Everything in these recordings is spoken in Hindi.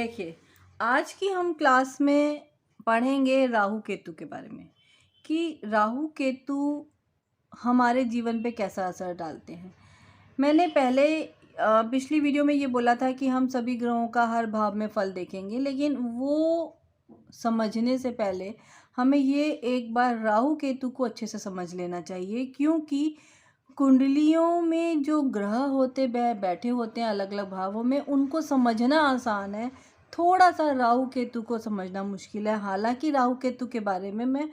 देखिए, आज की हम क्लास में पढ़ेंगे राहु केतु के बारे में कि राहु केतु हमारे जीवन पे कैसा असर डालते हैं। मैंने पहले पिछली वीडियो में ये बोला था कि हम सभी ग्रहों का हर भाव में फल देखेंगे, लेकिन वो समझने से पहले हमें ये एक बार राहु केतु को अच्छे से समझ लेना चाहिए, क्योंकि कुंडलियों में जो ग्रह होते बैठे होते हैं अलग अलग भावों में, उनको समझना आसान है, थोड़ा सा राहु केतु को समझना मुश्किल है। हालांकि राहु केतु के बारे में मैं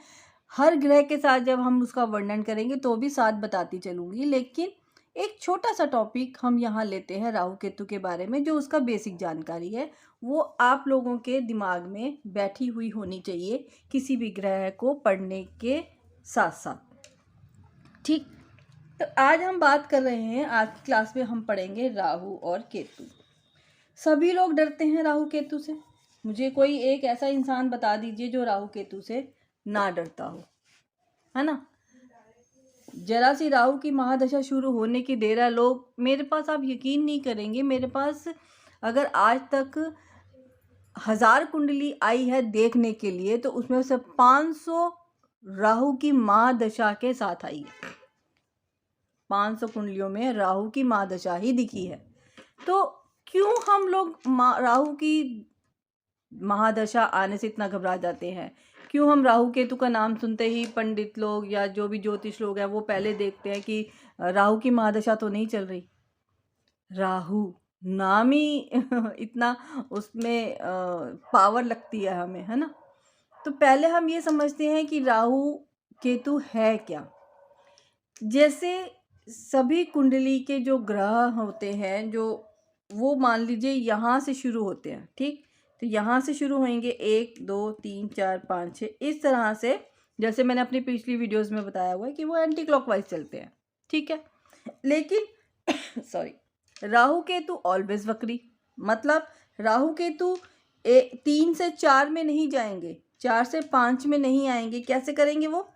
हर ग्रह के साथ जब हम उसका वर्णन करेंगे तो भी साथ बताती चलूँगी, लेकिन एक छोटा सा टॉपिक हम यहाँ लेते हैं राहु केतु के बारे में, जो उसका बेसिक जानकारी है वो आप लोगों के दिमाग में बैठी हुई होनी चाहिए किसी भी ग्रह को पढ़ने के साथ साथ। ठीक, तो आज हम बात कर रहे हैं, आज की क्लास में हम पढ़ेंगे राहु और केतु। सभी लोग डरते हैं राहु केतु से। मुझे कोई एक ऐसा इंसान बता दीजिए जो राहु केतु से ना डरता हो, है ना। जरा सी राहु की महादशा शुरू होने की देर है, लोग मेरे पास, आप यकीन नहीं करेंगे, मेरे पास अगर आज तक 1000 कुंडली आई है देखने के लिए तो उसमें से 500 राहु की महादशा के साथ आई है। 500 कुंडलियों में राहु की महादशा ही दिखी है। तो क्यों हम लोग राहु की महादशा आने से इतना घबरा जाते हैं? क्यों हम राहु केतु का नाम सुनते ही पंडित लोग या जो भी ज्योतिष लोग हैं वो पहले देखते हैं कि राहु की महादशा तो नहीं चल रही। राहु नाम ही इतना उसमें पावर लगती है हमें, है ना। तो पहले हम ये समझते हैं कि राहु केतु है क्या। जैसे सभी कुंडली के जो ग्रह होते हैं, जो वो मान लीजिए यहाँ से शुरू होते हैं, ठीक। तो यहाँ से शुरू होंगे 1 2 3 4 5 6 इस तरह से, जैसे मैंने अपनी पिछली वीडियोस में बताया हुआ है कि वो एंटी क्लॉकवाइज चलते हैं, ठीक है। लेकिन सॉरी, राहु केतु ऑलवेज वक्री, मतलब राहु केतु 3 से 4 में नहीं जाएंगे, 4 से 5 में नहीं आएंगे। कैसे करेंगे? वो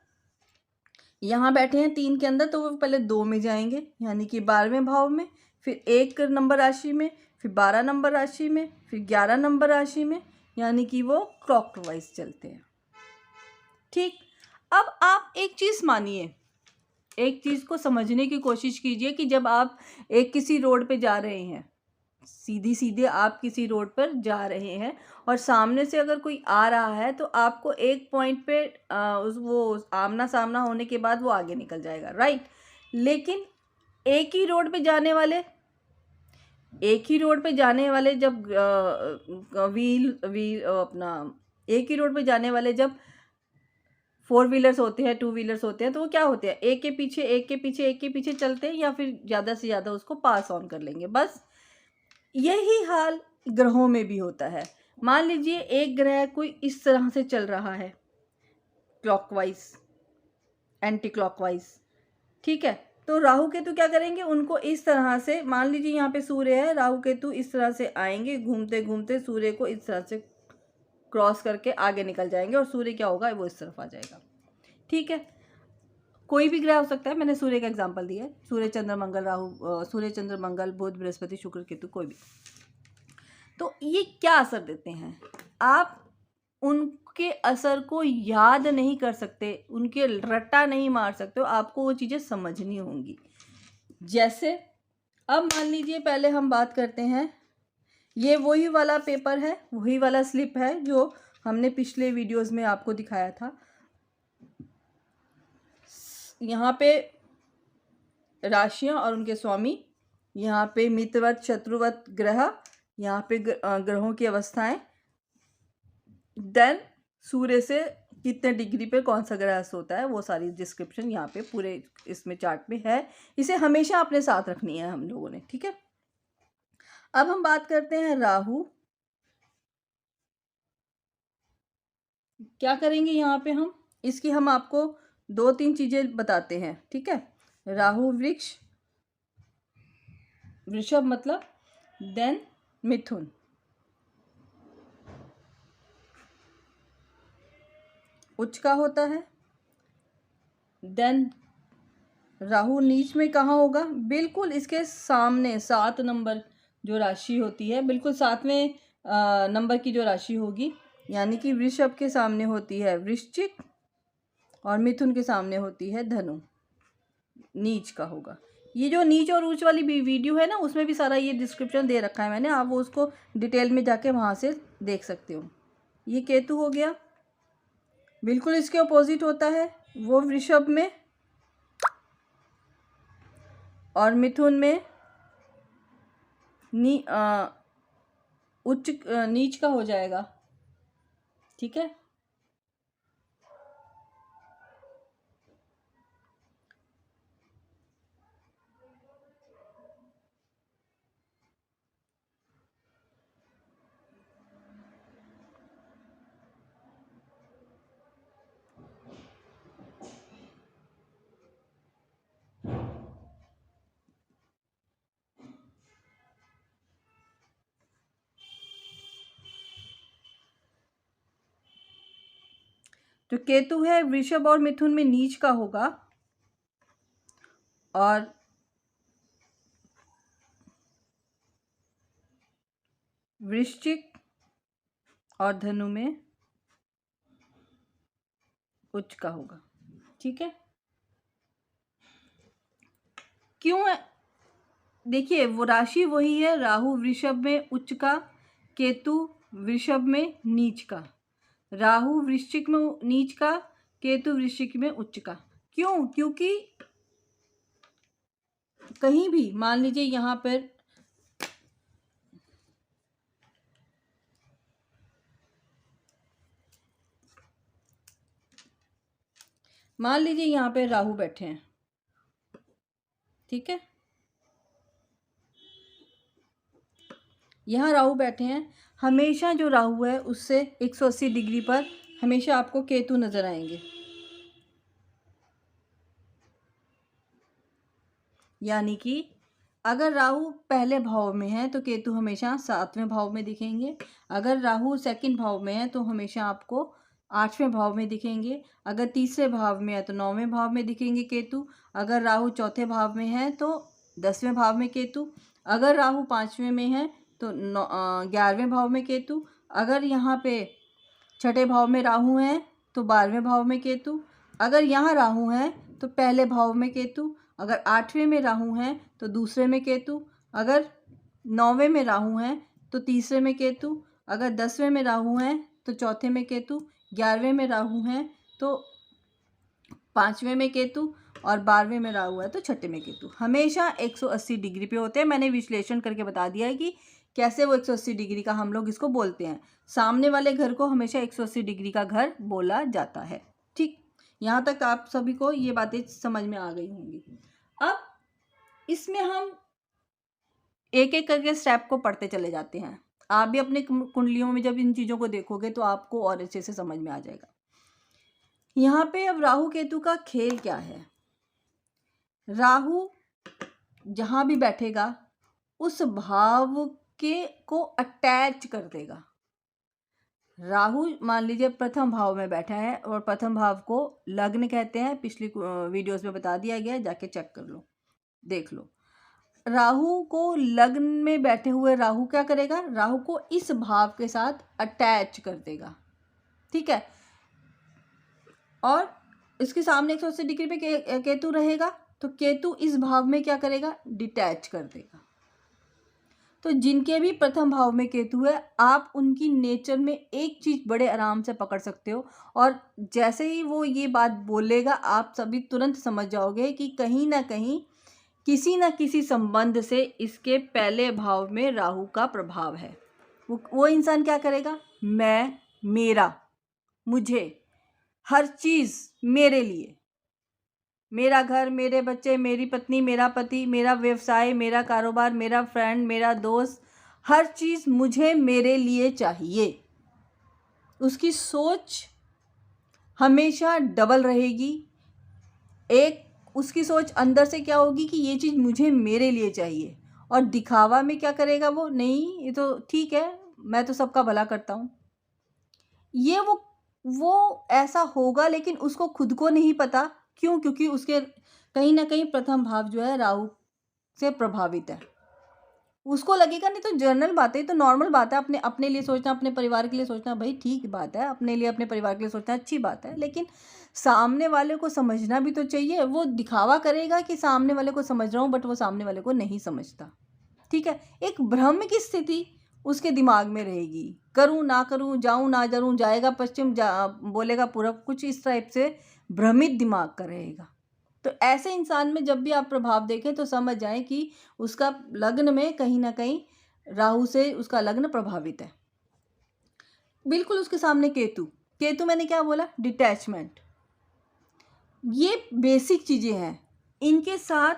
यहाँ बैठे हैं 3 के अंदर, तो वो पहले 2 में जाएंगे, यानी कि 12वें भाव में, फिर 1 नंबर राशि में, फिर 12 नंबर राशि में, फिर 11 नंबर राशि में, यानी कि वो क्लॉकवाइज चलते हैं, ठीक। अब आप एक चीज़ मानिए, एक चीज़ को समझने की कोशिश कीजिए कि जब आप किसी रोड पे जा रहे हैं, सीधी सीधे आप किसी रोड पर जा रहे हैं और सामने से अगर कोई आ रहा है तो आपको एक पॉइंट पे वो आमना सामना होने के बाद वो आगे निकल जाएगा, राइट। लेकिन एक ही रोड पे जाने वाले जब एक ही रोड पे जाने वाले जब 4 व्हीलर्स होते हैं, 2 व्हीलर्स होते हैं, तो वो क्या होते हैं, एक के पीछे चलते हैं या फिर ज़्यादा से ज़्यादा उसको पास ऑन कर लेंगे। बस यही हाल ग्रहों में भी होता है। मान लीजिए एक ग्रह कोई इस तरह से चल रहा है, क्लॉकवाइज, एंटी क्लॉकवाइज, ठीक है। तो राहु केतु क्या करेंगे, उनको इस तरह से, मान लीजिए यहाँ पे सूर्य है, राहु केतु इस तरह से आएंगे, घूमते घूमते सूर्य को इस तरह से क्रॉस करके आगे निकल जाएंगे और सूर्य क्या होगा, वो इस तरफ आ जाएगा, ठीक है। कोई भी ग्रह हो सकता है, मैंने सूर्य का एग्जांपल दिया है, सूर्य चंद्र मंगल बुध बृहस्पति शुक्र केतु, कोई भी। तो ये क्या असर देते हैं, आप उनके असर को याद नहीं कर सकते, उनके रट्टा नहीं मार सकते हो, आपको वो चीज़ें समझनी होंगी। जैसे अब मान लीजिए, पहले हम बात करते हैं, ये वही वाला पेपर है, वही वाला स्लिप है जो हमने पिछले वीडियोस में आपको दिखाया था। यहाँ पे राशियां और उनके स्वामी, यहाँ पे मित्रवत शत्रुवत ग्रह, यहाँ पे ग्रहों की अवस्थाएं, देन सूर्य से कितने डिग्री पे कौन सा ग्रह होता है, वो सारी डिस्क्रिप्शन यहाँ पे पूरे इसमें चार्ट में है। इसे हमेशा अपने साथ रखनी है हम लोगों ने, ठीक है। अब हम बात करते हैं राहु, क्या करेंगे यहाँ पे हम, इसकी हम आपको 2-3 चीजें बताते हैं, ठीक है। राहु वृषभ मतलब, देन मिथुन, उच्च का होता है, देन राहु नीच में कहाँ होगा, बिल्कुल इसके सामने 7 नंबर जो राशि होती है, बिल्कुल 7वें नंबर की जो राशि होगी, यानी कि वृषभ के सामने होती है वृश्चिक और मिथुन के सामने होती है धनु, नीच का होगा। ये जो नीच और ऊंच वाली वीडियो है ना, उसमें भी सारा ये डिस्क्रिप्शन दे रखा है मैंने, आप वो उसको डिटेल में जाके वहाँ से देख सकते हो। ये केतु हो गया। बिल्कुल इसके अपोजिट होता है वो वृषभ में और मिथुन में उच्च नीच का हो जाएगा। ठीक है, जो केतु है वृषभ और मिथुन में नीच का होगा और वृश्चिक और धनु में उच्च का होगा। ठीक है, क्यों है? देखिए वो राशि वही है, राहु वृषभ में उच्च का, केतु वृषभ में नीच का, राहु वृश्चिक में नीच का, केतु वृश्चिक में उच्च का। क्यों? क्योंकि कहीं भी मान लीजिए यहाँ पर राहु बैठे हैं, ठीक है, यहाँ राहु बैठे हैं, हमेशा जो राहु है उससे 180 डिग्री पर हमेशा आपको केतु नजर आएंगे। यानी कि अगर राहु पहले भाव में है तो केतु हमेशा 7वें भाव में दिखेंगे, अगर राहु सेकंड भाव में है तो हमेशा आपको 8वें भाव में दिखेंगे, अगर तीसरे भाव में है तो 9वें भाव में दिखेंगे केतु, अगर राहु चौथे भाव में है तो 10वें भाव में केतु, अगर राहु 5वें में है तो 11वें भाव में केतु, अगर यहाँ पे छठे भाव में राहु है तो 12वें भाव में केतु, अगर यहाँ राहु है तो पहले भाव में केतु, अगर 8वें में राहु है तो दूसरे में केतु, अगर 9वें में राहु है तो तीसरे में केतु, अगर 10वें में राहु है तो चौथे में केतु, 11वें में राहु है तो 5वें में केतु और 12वें में राहु है तो छठे में केतु। हमेशा 180 डिग्री पे होते हैं। मैंने विश्लेषण करके बता दिया है कि कैसे वो 180 डिग्री का हम लोग इसको बोलते हैं। सामने वाले घर को हमेशा 180 डिग्री का घर बोला जाता है। ठीक, यहाँ तक आप सभी को ये बातें समझ में आ गई होंगी। अब इसमें हम एक एक करके स्टेप को पढ़ते चले जाते हैं। आप भी अपने कुंडलियों में जब इन चीज़ों को देखोगे तो आपको और अच्छे से समझ में आ जाएगा। यहाँ पे अब राहु केतु का खेल क्या है। राहु जहाँ भी बैठेगा उस भाव के को अटैच कर देगा। राहु मान लीजिए प्रथम भाव में बैठा है और प्रथम भाव को लग्न कहते हैं, पिछली वीडियोस में बता दिया गया है, जाके चेक कर लो, देख लो। राहु को लग्न में बैठे हुए राहु क्या करेगा, राहु को इस भाव के साथ अटैच कर देगा। ठीक है, और इसके सामने 180 डिग्री पे केतु रहेगा तो केतु इस भाव में क्या करेगा, डिटैच कर देगा। तो जिनके भी प्रथम भाव में केतु है, आप उनकी नेचर में एक चीज़ बड़े आराम से पकड़ सकते हो, और जैसे ही वो ये बात बोलेगा आप सभी तुरंत समझ जाओगे कि कहीं ना कहीं किसी न किसी संबंध से इसके पहले भाव में राहु का प्रभाव है। वो इंसान क्या करेगा, मैं, मेरा, मुझे, हर चीज़ मेरे लिए, मेरा घर, मेरे बच्चे, मेरी पत्नी, मेरा पति, मेरा व्यवसाय, मेरा कारोबार, मेरा फ्रेंड, मेरा दोस्त, हर चीज़ मुझे मेरे लिए चाहिए। उसकी सोच हमेशा डबल रहेगी। एक उसकी सोच अंदर से क्या होगी कि ये चीज़ मुझे मेरे लिए चाहिए, और दिखावा में क्या करेगा वो, नहीं ये तो ठीक है, मैं तो सबका भला करता हूँ। ये वो ऐसा होगा, लेकिन उसको खुद को नहीं पता। क्यों? क्योंकि उसके कहीं ना कहीं प्रथम भाव जो है राहु से प्रभावित है। उसको लगेगा नहीं तो जनरल बात है, तो नॉर्मल बात है, अपने अपने लिए सोचना, अपने परिवार के लिए सोचना, भाई ठीक बात है, अपने लिए अपने परिवार के लिए सोचना अच्छी बात है, लेकिन सामने वाले को समझना भी तो चाहिए। वो दिखावा करेगा कि सामने वाले को समझ रहा हूँ, बट वो सामने वाले को नहीं समझता। ठीक है, एक भ्रम की स्थिति उसके दिमाग में रहेगी, करूँ ना करूँ, जाऊँ ना जाऊँ, जाएगा पश्चिम बोलेगा पूरब, कुछ इस टाइप से भ्रमित दिमाग का रहेगा। तो ऐसे इंसान में जब भी आप प्रभाव देखें तो समझ जाएं कि उसका लग्न में कहीं ना कहीं राहु से उसका लग्न प्रभावित है। बिल्कुल उसके सामने केतु, केतु मैंने क्या बोला, डिटैचमेंट। ये बेसिक चीज़ें हैं। इनके साथ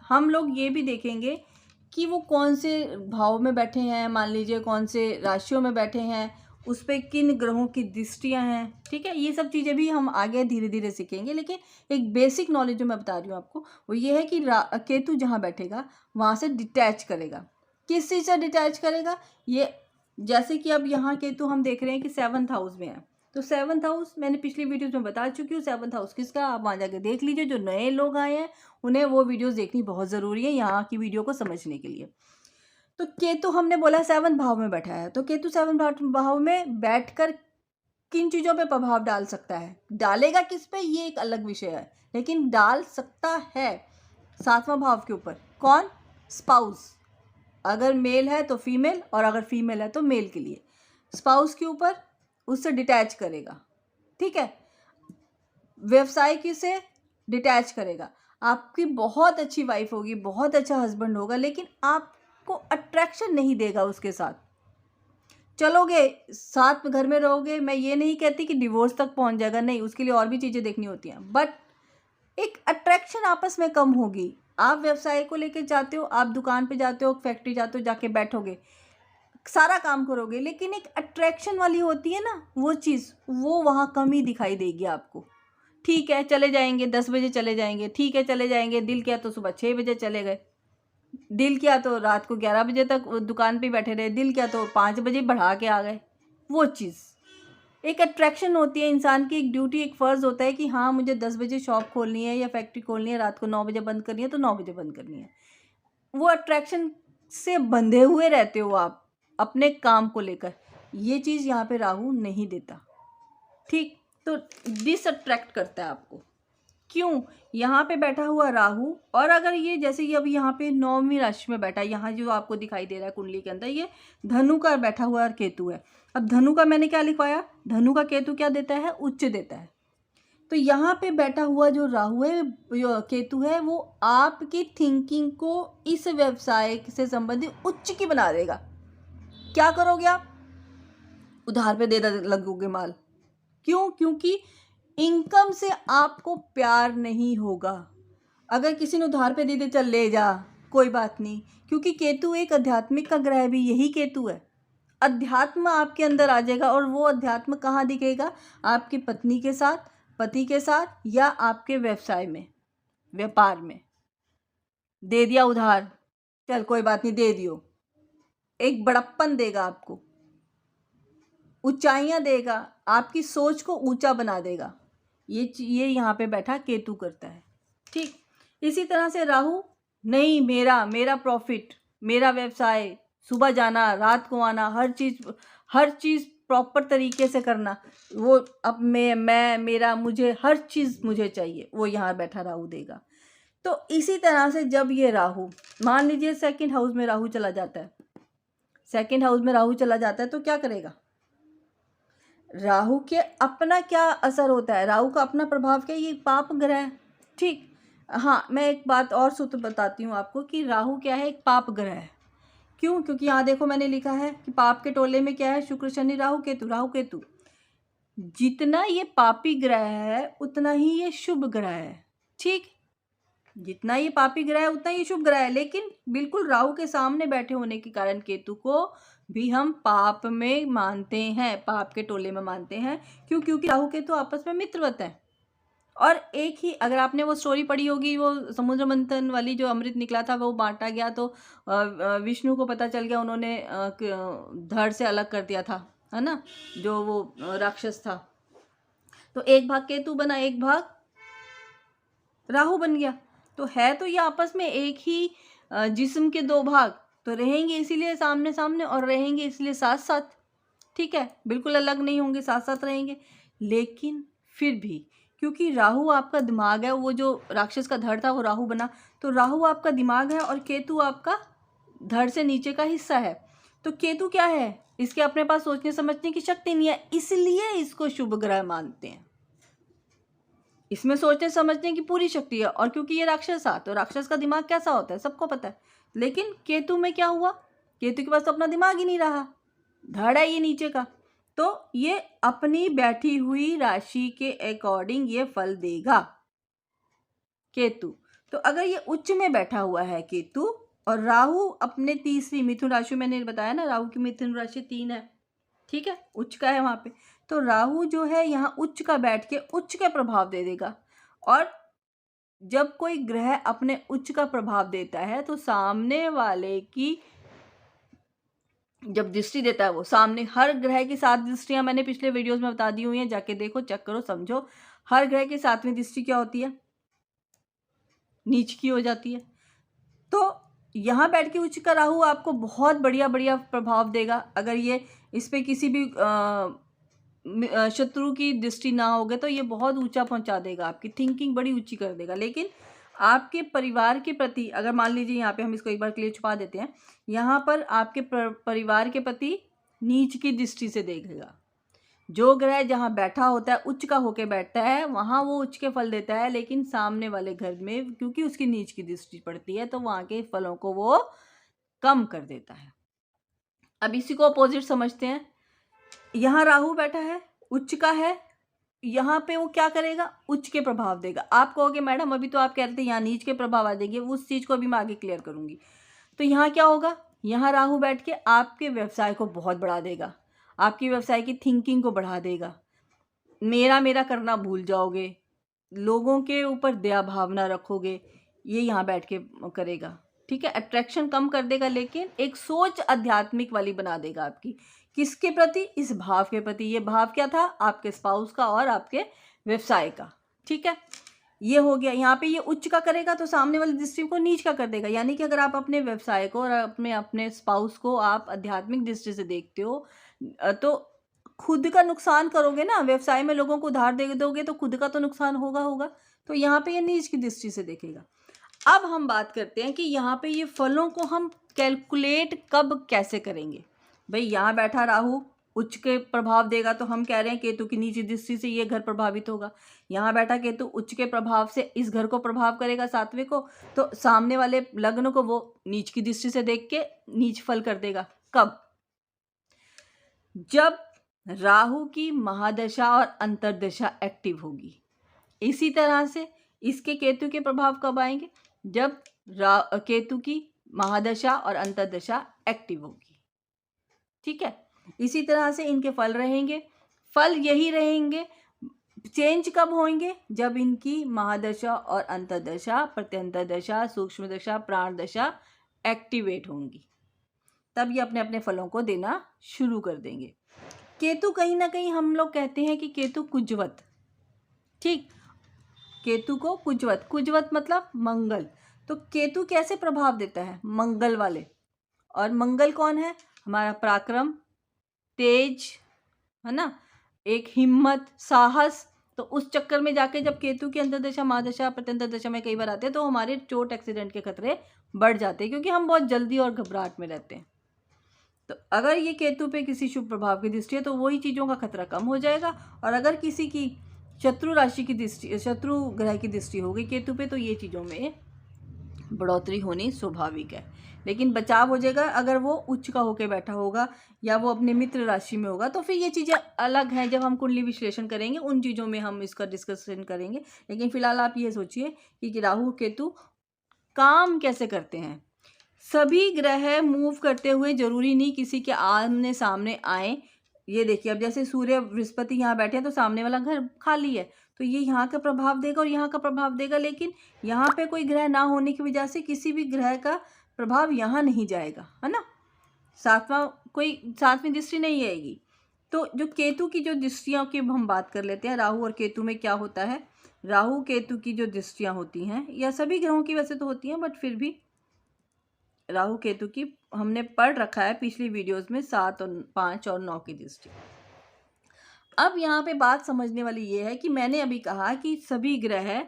हम लोग ये भी देखेंगे कि वो कौन से भाव में बैठे हैं, मान लीजिए कौन से राशियों में बैठे हैं, उस पर किन ग्रहों की दृष्टियां हैं। ठीक है, ये सब चीज़ें भी हम आगे धीरे धीरे सीखेंगे, लेकिन एक बेसिक नॉलेज जो मैं बता रही हूँ आपको वो ये है कि केतु जहाँ बैठेगा वहाँ से डिटैच करेगा। किस चीज़ से डिटैच करेगा, ये जैसे कि अब यहाँ केतु हम देख रहे हैं कि 7th हाउस में है, तो 7th हाउस मैंने पिछली वीडियोज़ में बता चुकी हूँ 7th हाउस किसका, आप वहाँ जाके देख लीजिए। जो नए लोग आए हैं उन्हें वो वीडियोज़ देखनी बहुत ज़रूरी है यहाँ की वीडियो को समझने के लिए। तो केतु हमने बोला 7th भाव में बैठा है, तो केतु 7th भाव में बैठकर किन चीज़ों पे प्रभाव डाल सकता है, डालेगा किस पे ये एक अलग विषय है, लेकिन डाल सकता है 7वां भाव के ऊपर। कौन, स्पाउस, अगर मेल है तो फीमेल, और अगर फीमेल है तो मेल के लिए स्पाउस के ऊपर उससे डिटैच करेगा। ठीक है, व्यवसाय की से डिटैच करेगा। आपकी बहुत अच्छी वाइफ होगी, बहुत अच्छा हस्बैंड होगा, लेकिन आपको अट्रैक्शन नहीं देगा उसके साथ। चलोगे साथ में घर में रहोगे, मैं ये नहीं कहती कि डिवोर्स तक पहुंच जाएगा, नहीं, उसके लिए और भी चीज़ें देखनी होती हैं, बट एक अट्रैक्शन आपस में कम होगी। आप व्यवसाय को लेकर जाते हो, आप दुकान पे जाते हो, फैक्ट्री जाते हो, जाके बैठोगे, सारा काम करोगे, लेकिन एक अट्रैक्शन वाली होती है ना वो चीज़, वो वहाँ कम ही दिखाई देगी आपको। ठीक है चले जाएंगे, 10 बजे चले जाएंगे, ठीक है चले जाएंगे, दिल किया तो सुबह 6 बजे चले गए, दिल किया तो रात को 11 बजे तक दुकान पे बैठे रहे, दिल किया तो 5 बजे बढ़ा के आ गए। वो चीज़ एक अट्रैक्शन होती है, इंसान की एक ड्यूटी, एक फ़र्ज़ होता है कि हाँ मुझे 10 बजे शॉप खोलनी है या फैक्ट्री खोलनी है, रात को 9 बजे बंद करनी है तो 9 बजे बंद करनी है। वो अट्रैक्शन से बंधे हुए रहते हो आप अपने काम को लेकर, ये चीज़ यहाँ पे राहु नहीं देता। ठीक, तो डिसअट्रैक्ट करता है आपको। क्यों, यहाँ पे बैठा हुआ राहु, और अगर ये जैसे कि अभी यहाँ पे 9वीं राशि में बैठा है, यहाँ जो आपको दिखाई दे रहा है कुंडली के अंदर, ये धनु का बैठा हुआ केतु है। अब धनु का मैंने क्या लिखवाया, धनु का केतु क्या देता है, उच्च देता है। तो यहाँ पे बैठा हुआ जो राहु है, केतु है, वो आपकी थिंकिंग को इस व्यवसाय से संबंधित उच्च की बना देगा। क्या करोगे आप, उधार पे दे लगोगे माल। क्यों, क्योंकि इनकम से आपको प्यार नहीं होगा। अगर किसी ने उधार पे दे दे, चल ले जा कोई बात नहीं, क्योंकि केतु एक आध्यात्मिक का ग्रह भी यही केतु है। अध्यात्म आपके अंदर आ जाएगा, और वो अध्यात्म कहाँ दिखेगा, आपकी पत्नी के साथ, पति के साथ, या आपके व्यवसाय में, व्यापार में। दे दिया उधार, चल कोई बात नहीं दे दियो, एक बड़प्पन देगा आपको, ऊंचाइयां देगा, आपकी सोच को ऊंचा बना देगा। ये यहाँ पे बैठा केतु करता है। ठीक, इसी तरह से राहु, नहीं मेरा प्रॉफिट, मेरा व्यवसाय, सुबह जाना रात को आना, हर चीज़ प्रॉपर तरीके से करना, वो अब मैं मेरा मुझे हर चीज़ मुझे चाहिए, वो यहाँ बैठा राहु देगा। तो इसी तरह से जब ये राहु, मान लीजिए 2nd हाउस में राहु चला जाता है, 2nd हाउस में राहु चला जाता है तो क्या करेगा, राहु के अपना क्या असर होता है, राहु का अपना प्रभाव क्या, ये पाप ग्रह है। ठीक, हाँ मैं एक बात और सूत्र बताती हूँ आपको कि राहु क्या है, एक पाप ग्रह है। क्यों, क्योंकि यहाँ देखो मैंने लिखा है कि पाप के टोले में क्या है, शुक्र शनि राहु केतु। राहु केतु जितना ये पापी ग्रह है उतना ही ये शुभ ग्रह है। ठीक, जितना ये पापी ग्रह है उतना ही शुभ ग्रह है, लेकिन बिल्कुल राहु के सामने बैठे होने के कारण केतु को भी हम पाप में मानते हैं, पाप के टोले में मानते हैं। क्यों, क्योंकि राहु केतु आपस में मित्रवत हैं। और एक ही, अगर आपने वो स्टोरी पढ़ी होगी, वो समुद्र मंथन वाली, जो अमृत निकला था वो बांटा गया तो विष्णु को पता चल गया, उन्होंने धड़ से अलग कर दिया था, है ना, जो वो राक्षस था। तो एक भाग केतु बना, एक भाग राहु बन गया। तो है तो ये आपस में एक ही जिस्म के दो भाग, तो रहेंगे इसीलिए सामने सामने और रहेंगे इसलिए साथ साथ, ठीक है, बिल्कुल अलग नहीं होंगे, साथ साथ रहेंगे। लेकिन फिर भी क्योंकि राहु आपका दिमाग है, वो जो राक्षस का धड़ था वो राहु बना, तो राहु आपका दिमाग है और केतु आपका धड़ से नीचे का हिस्सा है। तो केतु क्या है, इसके अपने पास सोचने समझने की शक्ति नहीं है, इसलिए इसको शुभ ग्रह मानते हैं। इसमें सोचने समझने की पूरी शक्ति है, और क्योंकि ये राक्षस था तो राक्षस का दिमाग कैसा होता है सबको पता है। लेकिन केतु में क्या हुआ, केतु के पास तो अपना दिमाग ही नहीं रहा, धड़ है ये नीचे का, तो ये अपनी बैठी हुई राशि के अकॉर्डिंग ये फल देगा केतु। तो अगर ये उच्च में बैठा हुआ है केतु और राहु अपने तीसरी मिथुन राशि, मैंने बताया ना राहु की मिथुन राशि 3 है, ठीक है, उच्च का है वहां पे, तो राहु जो है यहाँ उच्च का बैठ के उच्च के प्रभाव दे देगा। और जब कोई ग्रह अपने उच्च का प्रभाव देता है तो सामने वाले की जब दृष्टि देता है, वो सामने हर ग्रह की 7 दृष्टियां मैंने पिछले वीडियोस में बता दी हुई हैं, जाके देखो, चेक करो, समझो। हर ग्रह की 7वीं दृष्टि क्या होती है, नीच की हो जाती है। तो यहाँ बैठ के उच्च का राहु आपको बहुत बढ़िया बढ़िया प्रभाव देगा। अगर ये इस पे किसी भी शत्रु की दृष्टि ना होगे तो ये बहुत ऊंचा पहुंचा देगा, आपकी थिंकिंग बड़ी ऊंची कर देगा। लेकिन आपके परिवार के प्रति, अगर मान लीजिए यहाँ पे हम इसको एक बार के लिए छुपा देते हैं, यहाँ पर आपके परिवार के प्रति नीच की दृष्टि से देखेगा। जो ग्रह जहाँ बैठा होता है, उच्च का होके बैठता है, वहाँ वो उच्च के फल देता है, लेकिन सामने वाले घर में क्योंकि उसकी नीच की दृष्टि पड़ती है तो वहाँ के फलों को वो कम कर देता है। अब इसी को अपोजिट समझते हैं। यहाँ राहु बैठा है, उच्च का है, यहाँ पे वो क्या करेगा, उच्च के प्रभाव देगा। आप कहोगे मैडम अभी तो आप कह रहे थे यहाँ नीच के प्रभाव आ जाएंगे, उस चीज को अभी मैं आगे क्लियर करूंगी। तो यहाँ क्या होगा, यहाँ राहु बैठ के आपके व्यवसाय को बहुत बढ़ा देगा, आपकी व्यवसाय की थिंकिंग को बढ़ा देगा, मेरा मेरा करना भूल जाओगे, लोगों के ऊपर दया भावना रखोगे, ये यहाँ बैठ के करेगा, ठीक है। अट्रैक्शन कम कर देगा, लेकिन एक सोच आध्यात्मिक वाली बना देगा आपकी, किसके प्रति, इस भाव के प्रति। ये भाव क्या था, आपके स्पाउस का और आपके व्यवसाय का, ठीक है। ये हो गया, यहाँ पे ये उच्च का करेगा तो सामने वाली दृष्टि को नीच का कर देगा। यानी कि अगर आप अपने व्यवसाय को और अपने अपने स्पाउस को आप आध्यात्मिक दृष्टि से देखते हो तो खुद का नुकसान करोगे ना, व्यवसाय में लोगों को उधार दे दोगे तो खुद का तो नुकसान होगा। तो यहाँ पे ये नीच की दृष्टि से देखेगा। अब हम बात करते हैं कि यहाँ पे ये फलों को हम कैलकुलेट कब कैसे करेंगे। भाई यहाँ बैठा राहु उच्च के प्रभाव देगा, तो हम कह रहे हैं केतु की नीच दृष्टि से ये घर प्रभावित होगा। यहाँ बैठा केतु उच्च के प्रभाव से इस घर को प्रभाव करेगा, 7वें को, तो सामने वाले लग्न को वो नीच की दृष्टि से देख के नीच फल कर देगा। कब, जब राहु की महादशा और अंतर्दशा एक्टिव होगी। इसी तरह से इसके केतु के प्रभाव कब आएंगे, जब केतु की महादशा और अंतर्दशा एक्टिव होगी, ठीक है। इसी तरह से इनके फल रहेंगे, फल यही रहेंगे। चेंज कब होंगे, जब इनकी महादशा और अंतर्दशा, प्रत्यंतरदशा, सूक्ष्म दशा, प्राण दशा एक्टिवेट होंगी, तब ये अपने अपने फलों को देना शुरू कर देंगे। केतु कहीं ना कहीं हम लोग कहते हैं कि केतु कुजवत, ठीक, केतु को कुजवत, कुजवत मतलब मंगल। तो केतु कैसे प्रभाव देता है, मंगल वाले, और मंगल कौन है, हमारा पराक्रम, तेज, है ना, एक हिम्मत, साहस। तो उस चक्कर में जाके जब केतु की अंतर्दशा, महादशा, प्रत्यंतरदशा में कई बार आते हैं तो हमारे चोट एक्सीडेंट के खतरे बढ़ जाते हैं, क्योंकि हम बहुत जल्दी और घबराहट में रहते हैं। तो अगर ये केतु पे किसी शुभ प्रभाव की दृष्टि है तो वही चीज़ों का खतरा कम हो जाएगा। और अगर किसी की शत्रु राशि की दृष्टि, शत्रु ग्रह की दृष्टि होगी केतु पे, तो ये चीज़ों में बढ़ोतरी होनी स्वाभाविक है। लेकिन बचाव हो जाएगा अगर वो उच्च का होके बैठा होगा या वो अपने मित्र राशि में होगा, तो फिर ये चीज़ें अलग हैं। जब हम कुंडली विश्लेषण करेंगे उन चीज़ों में हम इसका डिस्कशन करेंगे। लेकिन फिलहाल आप ये सोचिए कि राहु केतु काम कैसे करते हैं। सभी ग्रह मूव करते हुए जरूरी नहीं किसी के आमने सामने आए। ये देखिए, अब जैसे सूर्य बृहस्पति यहाँ बैठे हैं तो सामने वाला घर खाली है, तो ये यहाँ का प्रभाव देगा और यहाँ का प्रभाव देगा। लेकिन यहाँ पे कोई ग्रह ना होने की वजह से किसी भी ग्रह का प्रभाव यहाँ नहीं जाएगा, है ना, सातवीं दृष्टि नहीं आएगी। तो जो केतु की जो दृष्टियों की हम बात कर लेते हैं, राहु और केतु में क्या होता है, राहु केतु की जो दृष्टियाँ होती हैं, या सभी ग्रहों की वैसे तो होती हैं, बट फिर भी राहु केतु की हमने पढ़ रखा है पिछली वीडियोस में 7 और 5 और 9 की दृष्टि। अब यहाँ पे बात समझने वाली ये है कि मैंने अभी कहा कि सभी ग्रह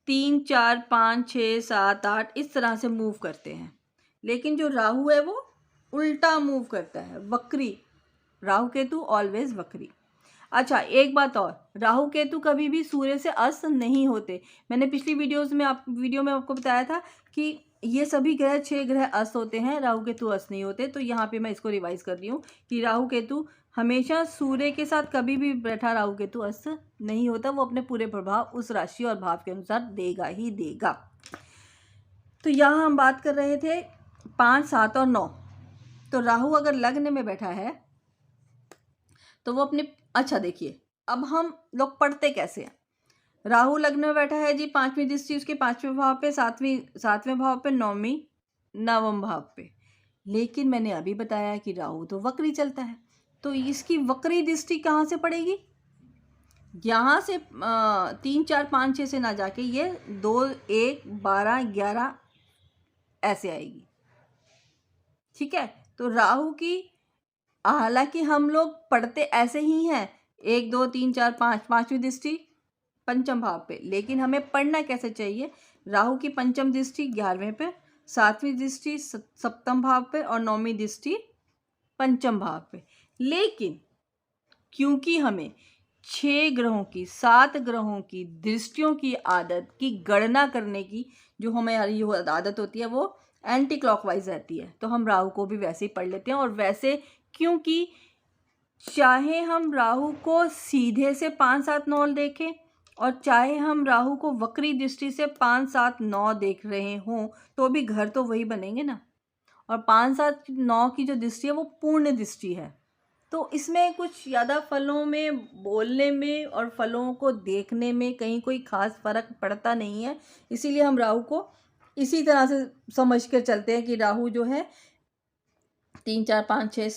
3 4 5 6 7 8 इस तरह से मूव करते हैं, लेकिन जो राहु है वो उल्टा मूव करता है, वक्री। राहु केतु ऑलवेज वक्री। अच्छा, एक बात और, राहु केतु कभी भी सूर्य से अस्त नहीं होते। मैंने पिछली वीडियो में आपको बताया था कि ये सभी ग्रह 6 ग्रह अस्त होते हैं, राहु केतु अस्त नहीं होते। तो यहाँ पे मैं इसको रिवाइज कर रही हूँ कि राहु केतु हमेशा सूर्य के साथ कभी भी बैठा राहु केतु अस्त नहीं होता, वो अपने पूरे प्रभाव उस राशि और भाव के अनुसार देगा ही देगा। तो यहाँ हम बात कर रहे थे 5 7 और 9। तो राहु अगर लग्न में बैठा है तो वो अपने, अच्छा देखिए अब हम लोग पढ़ते कैसे हैं। राहु लग्न में बैठा है जी, 5वीं दृष्टि उसके 5वें भाव पे, 7वें भाव पे, 9वीं 9वें भाव पे। लेकिन मैंने अभी बताया कि राहु तो वक्री चलता है, तो इसकी वक्री दृष्टि कहाँ से पड़ेगी? यहाँ से 3 4 5 6 से ना जाके ये 2 1 12 11 ऐसे आएगी। ठीक है, तो राहु की, हालांकि हम लोग पढ़ते ऐसे ही हैं 1 2 3 4 5, 5वीं दृष्टि पंचम भाव पे, लेकिन हमें पढ़ना कैसे चाहिए? राहु की पंचम दृष्टि 11वें पे, 7वीं दृष्टि सप्तम भाव पे और 9वीं दृष्टि पंचम भाव पे। लेकिन क्योंकि हमें 6 ग्रहों की, 7 ग्रहों की दृष्टियों की आदत की गणना करने की जो हमारी आदत होती है वो एंटी क्लॉकवाइज रहती है, तो हम राहु को भी वैसे ही पढ़ लेते हैं। और वैसे क्योंकि चाहे हम राहु को सीधे से 5 7 9 देखें और चाहे हम राहु को वक्री दृष्टि से 5 7 9 देख रहे हों, तो भी घर तो वही बनेंगे ना। और 5 7 9 की जो दृष्टि है वो पूर्ण दृष्टि है, तो इसमें कुछ ज़्यादा फलों में बोलने में और फलों को देखने में कहीं कोई खास फर्क पड़ता नहीं है। इसीलिए हम राहु को इसी तरह से समझ कर चलते हैं कि राहु जो है 3 4 5 6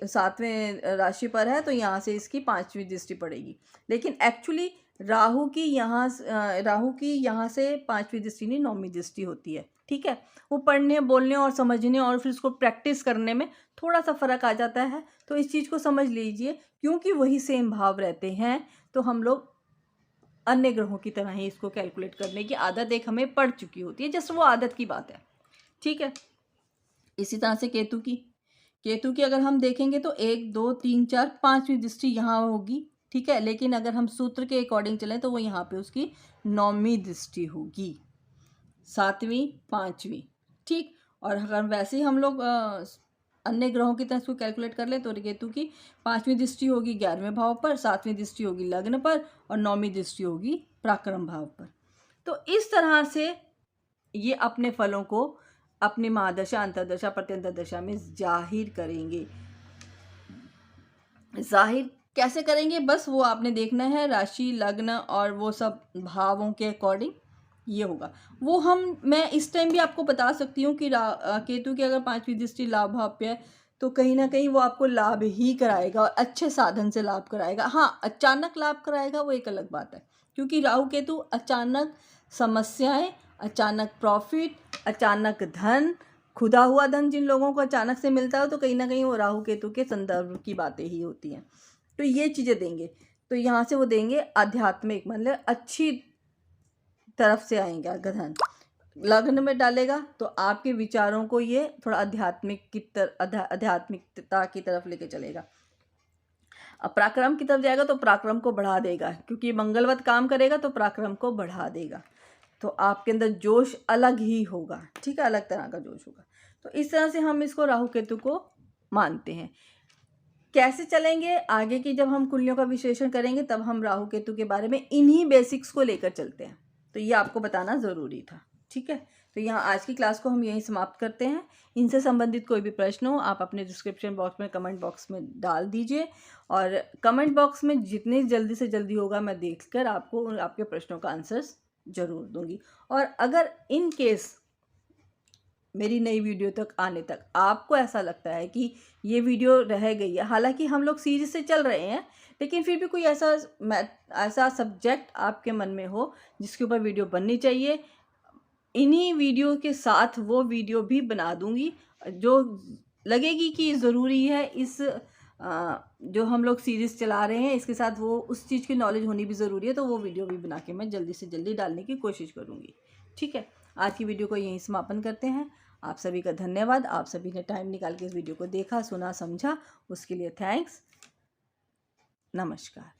सातवें राशि पर है, तो यहाँ से इसकी 5वीं दृष्टि पड़ेगी। लेकिन एक्चुअली राहु की यहाँ से 5वीं दृष्टि नहीं, 9वीं दृष्टि होती है। ठीक है, वो पढ़ने बोलने और समझने और फिर उसको प्रैक्टिस करने में थोड़ा सा फर्क आ जाता है, तो इस चीज़ को समझ लीजिए। क्योंकि वही सेम भाव रहते हैं, तो हम लोग अन्य ग्रहों की तरह ही इसको कैलकुलेट करने की आदत एक हमें पड़ चुकी होती है, जस्ट वो आदत की बात है। ठीक है, इसी तरह से केतु की अगर हम देखेंगे तो 1 2 3 4 5वीं दृष्टि यहाँ होगी। ठीक है, लेकिन अगर हम सूत्र के अकॉर्डिंग चलें तो वो यहाँ पे उसकी 9वीं दृष्टि होगी, 7वीं 5वीं। ठीक, और अगर वैसे ही हम लोग अन्य ग्रहों की तरह इसको कैलकुलेट कर ले तो केतु की 5वीं दृष्टि होगी 11वें भाव पर, 7वीं दृष्टि होगी लग्न पर और 9वीं दृष्टि होगी पराक्रम भाव पर। तो इस तरह से ये अपने फलों को अपनी महादशा, अंतर्दशा, प्रत्यंतर दशा में जाहिर करेंगे। जाहिर कैसे करेंगे? बस वो आपने देखना है, राशि, लग्न और वो सब भावों के अकॉर्डिंग ये होगा। वो मैं इस टाइम भी आपको बता सकती हूँ कि केतु की अगर 5वीं दृष्टि लाभ भाव पे है तो कहीं ना कहीं वो आपको लाभ ही कराएगा और अच्छे साधन से लाभ कराएगा। हाँ, अचानक लाभ कराएगा वो एक अलग बात है, क्योंकि राहु केतु अचानक समस्याएं, अचानक प्रॉफिट, अचानक धन, खुदा हुआ धन जिन लोगों को अचानक से मिलता है तो कहीं ना कहीं वो राहु केतु के संदर्भ की बातें ही होती हैं। तो ये चीज़ें देंगे, तो यहाँ से वो देंगे आध्यात्मिक, मतलब अच्छी तरफ से आएंगे धन। लग्न में डालेगा तो आपके विचारों को ये थोड़ा आध्यात्मिकता की तरफ लेके चलेगा। अब पराक्रम की तरफ जाएगा तो पराक्रम को बढ़ा देगा, क्योंकि मंगलवत काम करेगा तो पराक्रम को बढ़ा देगा। तो आपके अंदर जोश अलग ही होगा। ठीक है, अलग तरह का जोश होगा। तो इस तरह से हम इसको राहु केतु को मानते हैं। कैसे चलेंगे आगे की, जब हम कुंडलियों का विश्लेषण करेंगे तब हम राहु केतु के बारे में इन्हीं बेसिक्स को लेकर चलते हैं। तो ये आपको बताना ज़रूरी था। ठीक है, तो यहाँ आज की क्लास को हम यहीं समाप्त करते हैं। इनसे संबंधित कोई भी प्रश्न हो आप अपने डिस्क्रिप्शन बॉक्स में, कमेंट बॉक्स में डाल दीजिए, और कमेंट बॉक्स में जितनी जल्दी से जल्दी होगा मैं देखकर आपको आपके प्रश्नों का आंसर्स ज़रूर दूंगी। और अगर इन केस मेरी नई वीडियो तक आने तक आपको ऐसा लगता है कि ये वीडियो रह गई है, हालांकि हम लोग सीरीज से चल रहे हैं, लेकिन फिर भी कोई ऐसा सब्जेक्ट आपके मन में हो जिसके ऊपर वीडियो बननी चाहिए, इन्हीं वीडियो के साथ वो वीडियो भी बना दूँगी जो लगेगी कि ज़रूरी है। इस जो हम लोग सीरीज़ चला रहे हैं इसके साथ वो उस चीज़ की नॉलेज होनी भी ज़रूरी है, तो वो वीडियो भी बना के मैं जल्दी से जल्दी डालने की कोशिश करूँगी। ठीक है, आज की वीडियो को यहीं समापन करते हैं। आप सभी का धन्यवाद। आप सभी ने टाइम निकाल के इस वीडियो को देखा, सुना, समझा, उसके लिए थैंक्स। नमस्कार।